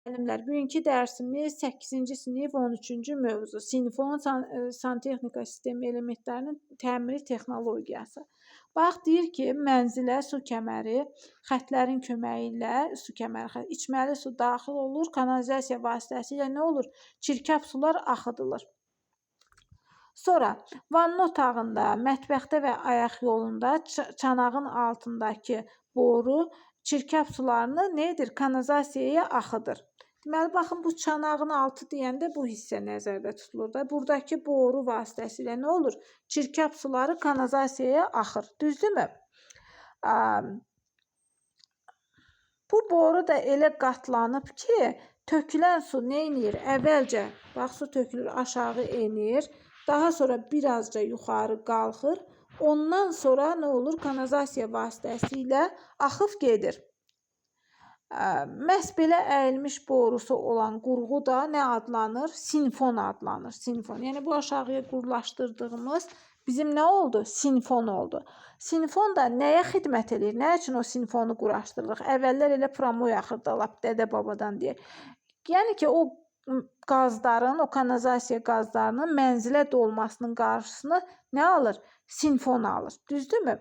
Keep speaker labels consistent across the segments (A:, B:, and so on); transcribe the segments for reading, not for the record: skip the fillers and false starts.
A: Müəllimlər, bugünkü dərsimiz 8-ci sinif 13-cü mövzu sinfon santexnika sistemi elementlərinin təmiri texnologiyası. Bax, deyir ki, mənzilə su kəməri, xətlərin köməyi ilə su kəməri, içməli su daxil olur, kanalizasiya vasitəsilə nə olur? Çirkab sular axıdılır. Sonra vanna otağında, mətbəxdə və ayaq yolunda çanağın altındakı boru çirkab sularını nə edir? Kanalizasiyaya axıdır. Deməli, baxın, bu çanağın altı deyəndə bu hissə nəzərdə tutulur da. Buradakı boru vasitəsilə nə olur? Çirkab suları kanalizasiyaya axır. Düzdürmü? Bu boru da elə qatlanıb ki, tökülən su nə edir? Əvvəlcə, bax, su tökülür, aşağı enir. Daha sonra birazca yuxarı qalxır. Ondan sonra nə olur? Kanalizasiya vasitəsilə axıb gedir. Məhz belə əyilmiş borusu olan qurğu da nə adlanır? Sinfon adlanır. Sinfon. Yəni bu aşağıya qurlaşdırdığımız bizim nə oldu? Sinfon oldu. Sinfon da nəyə xidmət edir? Nə üçün o sinfonu quraşdırırıq? Əvvəllər elə promoy axırdı, lap dədə-babadan deyək. Yəni ki, o qazların, o kanalizasiya qazlarının mənzilə dolmasının qarşısını nə alır? Sinfon alır. Düzdürmü?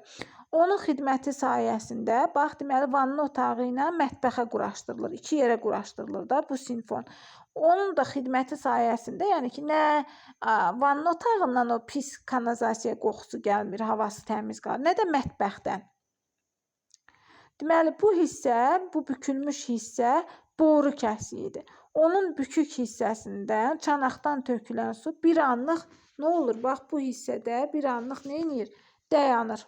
A: Onun xidməti sayəsində, bax, deməli, vanna otağı ilə mətbəxə quraşdırılır. İki yerə quraşdırılır da bu sinfon. Onun da xidməti sayəsində, yəni ki, nə vanna otağından o pis kanalizasiya qoxusu gəlmir, havası təmiz qalır, nə də mətbəxdən. Deməli, bu hissə, bu bükülmüş hissə boru kəsiyidir. Onun bükük hissəsindən çanaqdan tökülən su bir anlıq nə olur? Bax, bu hissədə bir anlıq nə edir? Dayanır.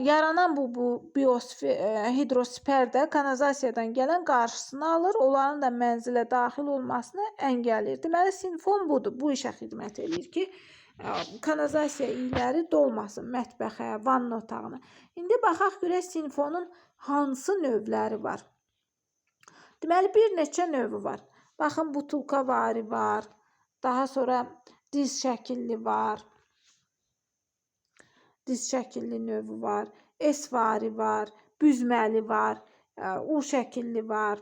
A: Yaranan bu hidrosfer də kanalizasiyadan gələn qarşısını alır, onların da mənzilə daxil olmasını əngəlləyir. Deməli, sinfon budur, bu işə xidmət edir ki, kanalizasiya iyləri dolmasın mətbəxə, vanna otağına. İndi baxaq görək sinfonun hansı növləri var. Deməli, bir neçə növü var. Baxın, butulkavari var, daha sonra diz şəkilli var. Diz şəkilli növü var, S-vari var, büzməli var, U şəkilli var.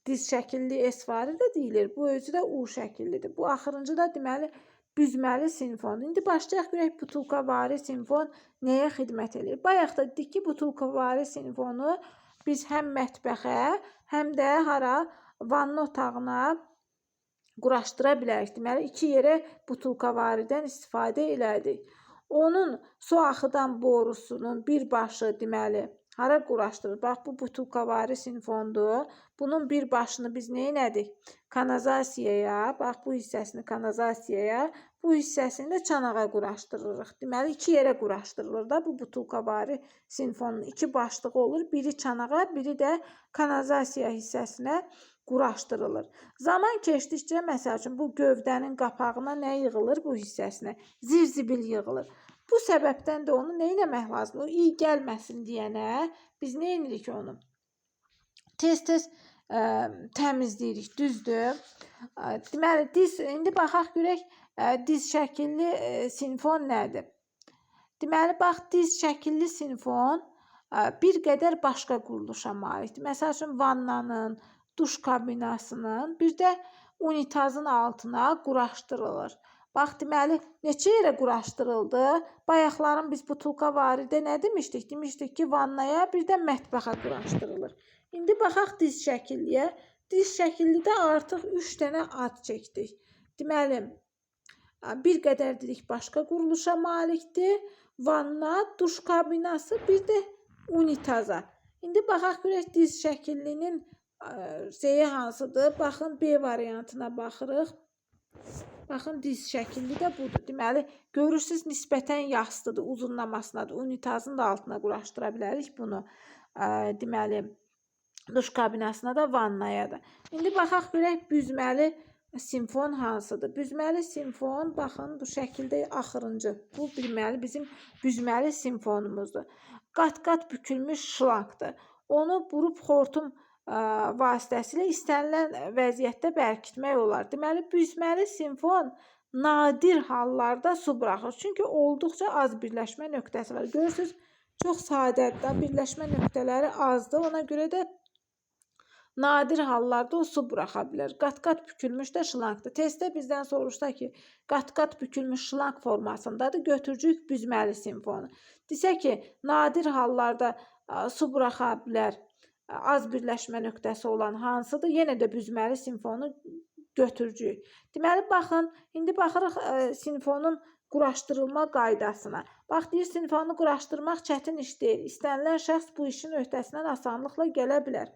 A: Diz şəkilli S-vari də deyilir. Bu özü də U şəkillidir. Bu axırıncı da deməli büzməli sinfon. İndi başlayaq görək butulkavari sinfon nəyə xidmət edir? Bayaq da dedik ki, butulkavari sinfonu biz həm mətbəxə, həm də hara vanna otağına quraşdıra bilərik. Deməli, iki yerə butulkavaridən istifadə elədik. Onun su axıdan borusunun bir başı deməli hara quraşdırır? Bax, bu butulkavari sinfondur. Bunun bir başını biz nə elədik? Kanalizasiyaya, bax, bu hissəsini kanalizasiyaya, bu hissəsini də çanağa quraşdırırıq. Deməli, iki yerə quraşdırılır da bu butulkavari sinfonun iki başlığı olur. Biri çanağa, biri də kanalizasiya hissəsinə quraşdırılır. Zaman keçdikcə, məsəl üçün, bu gövdənin qapağına nə yığılır bu hissəsinə? Zirzibil yığılır. Bu səbəbdən də onu nə etmək lazımdır? O iyi gəlməsin deyənə biz nə edirik onu? Tez-tez təmizləyirik, düzdür? Deməli, indi baxaq görək diz şəkilli sinfon nədir? Deməli, bax, diz şəkilli sinfon bir qədər başqa quruluşa malikdir. Məsəl üçün, vannanın, duş kabinasının, bir də unitazın altına quraşdırılır. Bax, deməli, neçə yerə quraşdırıldı? Bayaqların biz butulkavaridə nə demişdik? Demişdik ki, vannaya, bir də mətbəxə quraşdırılır. İndi baxaq diz şəkilliyə. Diz şəkillidə artıq 3 dənə ad çəkdik. Deməli, bir qədər dedik başqa quruluşa malikdir. Vanna, duş kabinası, bir də unitaza. İndi baxaq görək diz şəkillinin zeyi hansıdır? Baxın, B variantına baxırıq. Baxın, diz şəkilli də budur. Deməli, görürsünüz, nisbətən yastıdır, uzunlamasınadır. Unitazın da altına quraşdıra bilərik bunu. Deməli, duş kabinasına da, vannaya da. İndi baxaq görək, büzməli sinfon hansıdır? Büzməli sinfon, baxın, bu şəkildə axırıncı. Bu, deməli, bizim büzməli sinfonumuzdur. Qat-qat bükülmüş şlankdır. Onu burub xortum vasitəsilə istənilən vəziyyətdə bərkitmək olar. Deməli, büzməli sinfon nadir hallarda su buraxır. Çünki olduqca az birləşmə nöqtəsi var. Görürsünüz, çox sadədir. Birləşmə nöqtələri azdır. Ona görə də Nadir hallarda o su buraxa bilər. Qat-qat bükülmüş də şlankdır. Testdə bizdən soruşsa ki, qat-qat bükülmüş şlank formasındadır, götürcük büzməli simfonu. Desə ki, nadir hallarda su buraxa bilər, az birləşmə nöqtəsi olan hansıdır? Yenə də büzməli simfonu götürcük. Deməli, baxın, indi baxırıq simfonun quraşdırılma qaydasına. Bax, deyir, simfonu quraşdırmaq çətin iş deyil. İstənilən şəxs bu işin öhdəsindən asanlıqla gələ bilər.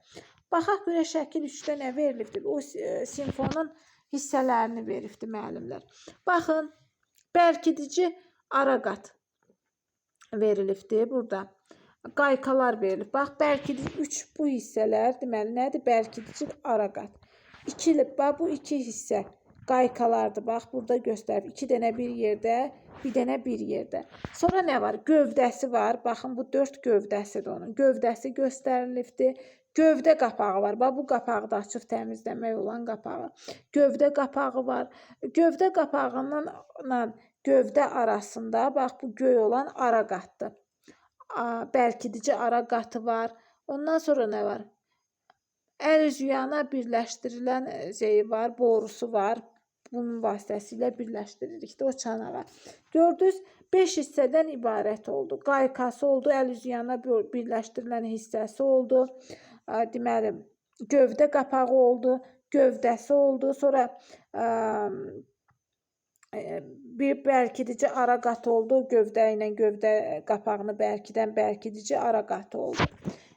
A: Baxaq görə şəkil 3-də nə verilibdir? O simfonun hissələrini veribdir müəllimlər. Baxın, bərkidici araqat verilibdir burada. Qaykalar verilib. Bax, bərkidici 3 bu hissələr, deməli, nədir? Bərkidici araqat. Bax, bu 2 hissə qaykalardır. Bax, burada göstərib. 2 dənə bir yerdə, bir dənə bir yerdə. Sonra nə var? Gövdəsi var. Baxın, bu 4 gövdəsidir onun. Gövdəsi göstərilibdir. Gövdə qapağı var. Bax, bu qapağı da açıb təmizləmək olan qapağı. Gövdə qapağı var. Gövdə qapağıyla gövdə arasında, bax, bu göy olan araqatdır. Bərkidici araqatı var. Ondan sonra nə var? Əl üzüyana birləşdirilən şeyi var, borusu var. Bunun vasitəsilə birləşdiririk də o çanağa. Gördünüz, 5 hissədən ibarət oldu. Qaykası oldu, əl üzüyana birləşdirilən hissəsi oldu. Deməli, gövdə qapağı oldu, gövdəsi oldu. Sonra bir bərkidici araqat oldu. Gövdə ilə gövdə qapağını bərkidən bərkidici araqatı oldu.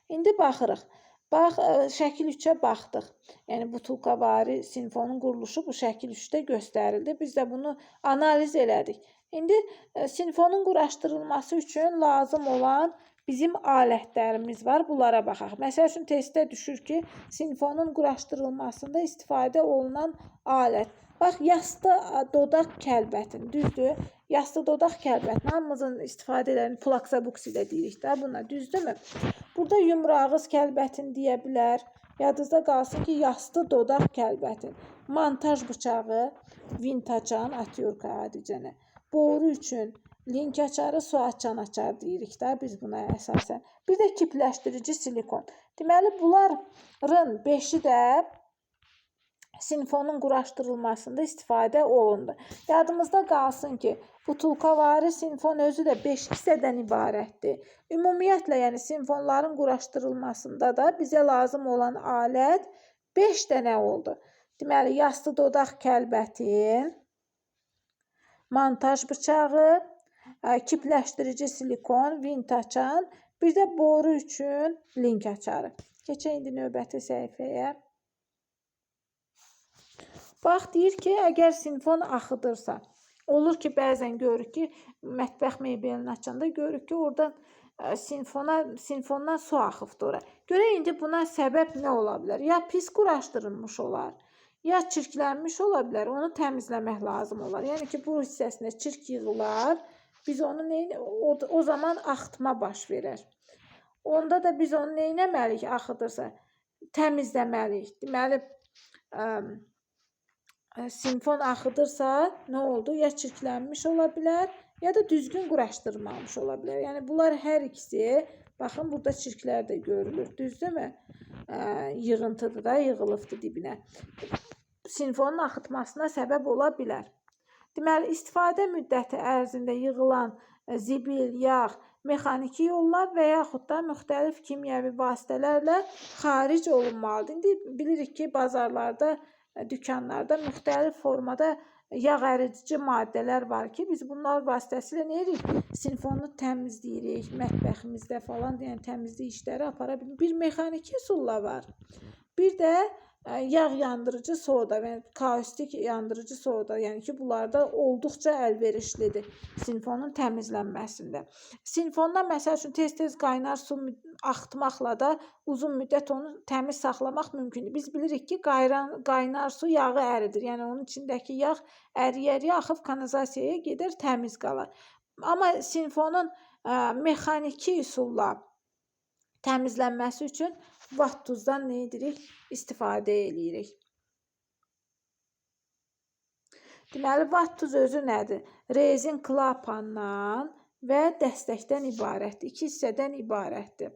A: İndi baxırıq. Bax, şəkil 3-ə baxdıq. Yəni, butulkavari simfonun quruluşu bu şəkil 3-də göstərildi. Biz də bunu analiz elədik. İndi simfonun quraşdırılması üçün lazım olan bizim alətlərimiz var. Bunlara baxaq. Məsəl üçün, testdə düşür ki, simfonun quraşdırılmasında istifadə olunan alət. Bax, yastı dodaq kəlbətin, düzdür? Yastı dodaq kəlbətin hamımızın istifadə edən plaksabuks ilə deyirik də buna, düzdürmü? Burada yumrağız kəlbətin deyə bilər. Yadınızda qalsın ki, yastı dodaq kəlbətin. Montaj bıçağı, vint açan, atyorka adicənə. Boru üçün link açarı, su açan açar deyirik də biz buna əsasən. Bir də kipləşdirici silikon. Deməli, bunların 5-i də simfonun quraşdırılmasında istifadə olundu. Yadımızda qalsın ki, butulkavari simfon özü də 5 hissədən ibarətdir. Ümumiyyətlə, yəni simfonların quraşdırılmasında da bizə lazım olan alət 5 dənə oldu. Deməli, yastı dodaq kəlbətin, montaj bıçağı, kipləşdirici silikon, vint açan, bir də boru üçün link açarı. Keçək indi növbəti səhifəyə. Bax, deyir ki, əgər simfon axıdırsa, olur ki, bəzən görürük ki, mətbəx meybelini açanda görürük ki, oradan simfondan su axıbdır ora. Görək, indi buna səbəb nə ola bilər? Ya pis quraşdırılmış olar, ya çirklənmiş ola bilər, onu təmizləmək lazım olar. Yəni ki, bu hissəsində çirk yığılar, biz onu o zaman axıtma baş verər. Onda da biz onu neynəməliyik axıdırsa? Təmizləməliyik. Deməli, simfon axıdırsa, nə oldu? Ya çirklənmiş ola bilər, ya da düzgün quraşdırılmamış ola bilər. Yəni, bunlar hər ikisi, baxın, burada çirklər də görülür, düzdürmü? Yığıntıdır da, yığılıbdır dibinə. Simfonun axıtmasına səbəb ola bilər. Deməli, istifadə müddəti ərzində yığılan zibil, yağ, mexaniki yollar və yaxud da müxtəlif kimyəvi vasitələrlə xaric olunmalıdır. İndi bilirik ki, bazarlarda, dükanlarda müxtəlif formada yağ əridici maddələr var ki, biz bunlar vasitəsilə nə edirik? Simfonu təmizləyirik, mətbəximizdə falan, yəni təmizlik işləri apara bilirik. Bir mexaniki üsulla var. Bir də yağ yandırıcı soda və kaustik yandırıcı soda, yəni ki, bunlarda olduqca əlverişlidir simfonun təmizlənməsində. Simfondan məsəl üçün tez-tez qaynar su axıtmaqla da uzun müddət onu təmiz saxlamaq mümkündür. Biz bilirik ki, qaynar su yağı əridir. Yəni, onun içindəki yağ əriyə-əriyə axıb kanalizasiyaya gedər, təmiz qalar. Amma simfonun mexaniki üsulla təmizlənməsi üçün vattuzdan nə edirik? İstifadə edirik. Deməli, vattuz özü nədir? Rezin klapandan və dəstəkdən ibarətdir. 2 hissədən ibarətdir.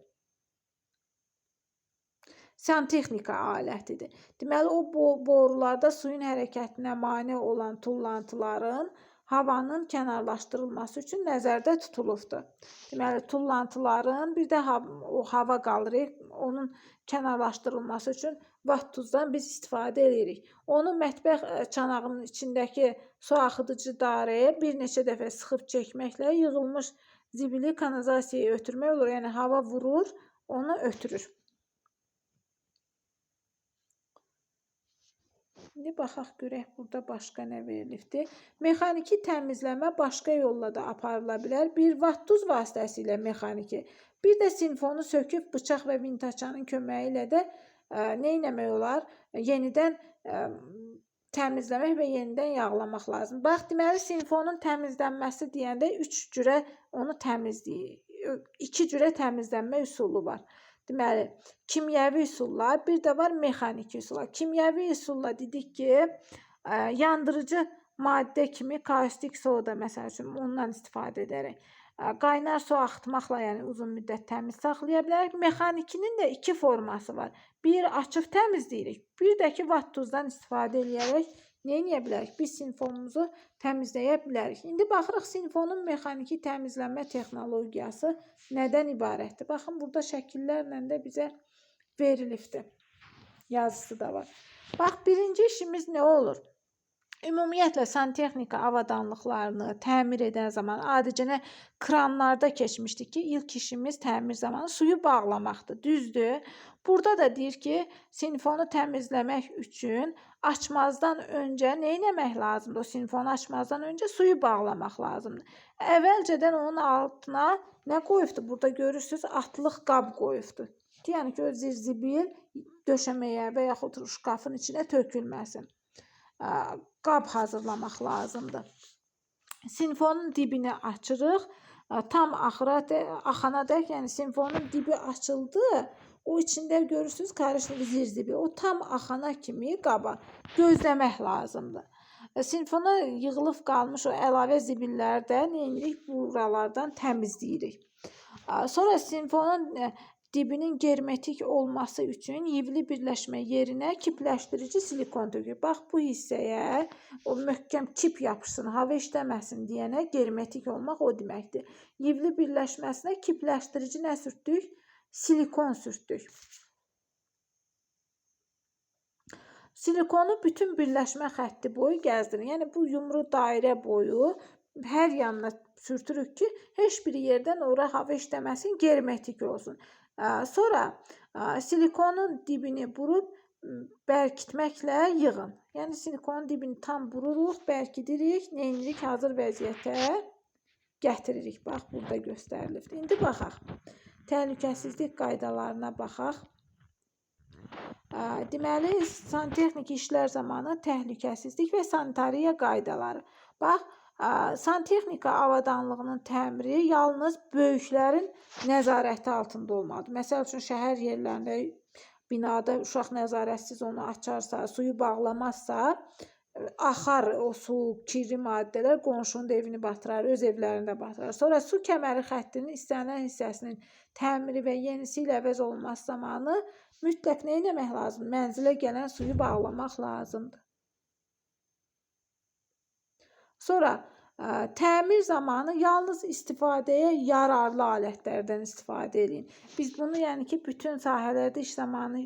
A: santexnika alətidir. Deməli, o borularda suyun hərəkətinə mane olan tullantıların havanın kənarlaşdırılması üçün nəzərdə tutulubdur. Deməli, tullantıların bir də o hava qalır, onun kənarlaşdırılması üçün vattuzdan biz istifadə edirik. Onu mətbəx çanağının içindəki su axıdıcı darəyə bir neçə dəfə sıxıb çəkməklə yığılmış zibili kanalizasiyaya ötürmək olur. Yəni, hava vurur, onu ötürür. İndi baxaq görək burada başqa nə verilibdir. Mexaniki təmizləmə başqa yolla da aparıla bilər. Bir vattuz vasitəsilə mexaniki. Bir də sinfonu söküb bıçaq və vintaçanın köməyi ilə də nə etmək olar? Yenidən təmizləmək və yenidən yağlamaq lazım. Bax, deməli, sinfonun təmizlənməsi deyəndə 3 cürə onu təmizləyir. 2 cürə təmizlənmə üsulu var. Deməli, kimyəvi üsullar, bir də var mexaniki üsullar. Kimyəvi üsulla dedik ki, yandırıcı maddə kimi kaustik soda məsəl üçün ondan istifadə edərək qaynar su axıtmaqla, yəni uzun müddət təmiz saxlaya bilərik. Mexanikinin də 2 forması var. Bir, açıq təmizləyirik. Bir də ki, vattuzdan istifadə edərək nə edə bilərik? Biz sinfonumuzu təmizləyə bilərik. İndi baxırıq sinfonun mexaniki təmizlənmə texnologiyası nədən ibarətdir? Baxın, burada şəkillərlə də bizə verilibdir. Yazısı da var. Bax, birinci işimiz nə olur? Ümumiyyətlə, santexnika avadanlıqlarını təmir edən zaman adicə kranlarda keçmişdik ki, ilk işimiz təmir zamanı suyu bağlamaqdır. Düzdür? Burada da deyir ki, sinfonu təmizləmək üçün açmazdan öncə nə etmək lazımdır? O sinfonu açmazdan öncə suyu bağlamaq lazımdır. Əvvəlcədən onun altına nə qoyubdur? Burada görürsünüz, atlıq qab qoyubdur. Yəni ki, o zirzibil döşəməyə və yaxud şkafın içinə tökülməsin. Qab hazırlamaq lazımdır. Sinfonun dibini açırıq. Tam axana dək, yəni sinfonun dibi açıldı. O içində görürsünüz, karışıq zirzibil. O tam axana kimi qaba gözləmək lazımdır. Sinfona yığılıb qalmış o əlavə zibilləri də nə edirik? Buralardan təmizləyirik. Sonra sinfonun dibinin germetik olması üçün yivli birləşmə yerinə kipləşdirici silikon tökür. Bax, bu hissəyə o möhkəm kip yapışsın, hava işləməsin deyənə germetik olmaq o deməkdir. Yivli birləşməsinə kipləşdirici nə sürtdük? Silikon sürtdük. Silikonu bütün birləşmə xətti boyu gəzdirin. Yəni, bu yumru dairə boyu hər yanına sürtürük ki, heç bir yerdən ora hava işləməsin, germetik olsun. Sonra silikonun dibini burub bərkitməklə yığın. Yəni, silikonun dibini tam bururuq, bərkidirik, neynirik, hazır vəziyyətə gətiririk. Bax, burada göstərilibdir. İndi baxaq. Təhlükəsizlik qaydalarına baxaq. Deməli, santexniki işlər zamanı təhlükəsizlik və sanitariya qaydaları. Bax, santexnika avadanlığının təmiri yalnız böyüklərin nəzarəti altında olmalıdır. Məsəl üçün, şəhər yerlərində, binada uşaq nəzarətsiz onu açarsa, suyu bağlamazsa, axar o su, kirli maddələr qonşunun evini batırar, öz evlərini də batırar. Sonra su kəməri xəttinin istənilən hissəsinin təmiri və yenisi ilə əvəz olunması zamanı mütləq nə etmək lazımdır? Mənzilə gələn suyu bağlamaq lazımdır. Sonra təmir zamanı yalnız istifadəyə yararlı alətlərdən istifadə edin. Biz bunu, yəni ki, bütün sahələrdə iş zamanı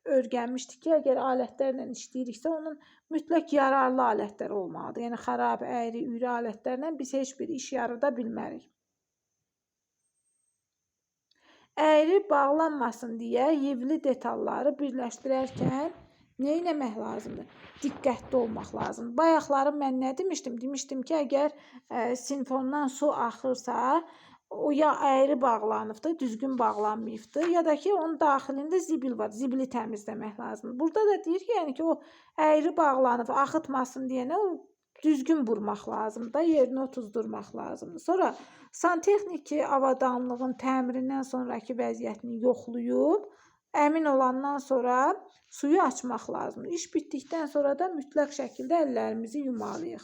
A: öyrənmişdik ki, əgər alətlərlə işləyiriksə, onun mütləq yararlı alətlər olmalıdır. Yəni, xarab, əyri, üyrü alətlərlə biz heç bir iş yarıda bilmərik. Əyri bağlanmasın deyə yivli detalları birləşdirərkən nə etmək lazımdır? Diqqətli olmaq lazımdır. Bayaqları mən nə demişdim? Demişdim ki, əgər sinfondan su axırsa, o ya əyri bağlanıbdır, düzgün bağlanmayıbdır, ya da ki, onun daxilində zibil var, zibili təmizləmək lazımdır. Burada da deyir ki, yəni ki, o əyri bağlanıb, axıtmasın deyənə o düzgün vurmaq lazımdır, yerinə otuzdurmaq lazımdır. Sonra santexniki avadanlığın təmirindən sonraki vəziyyətini yoxlayıb, əmin olandan sonra suyu açmaq lazımdır. İş bitdikdən sonra da mütləq şəkildə əllərimizi yumalıyıq.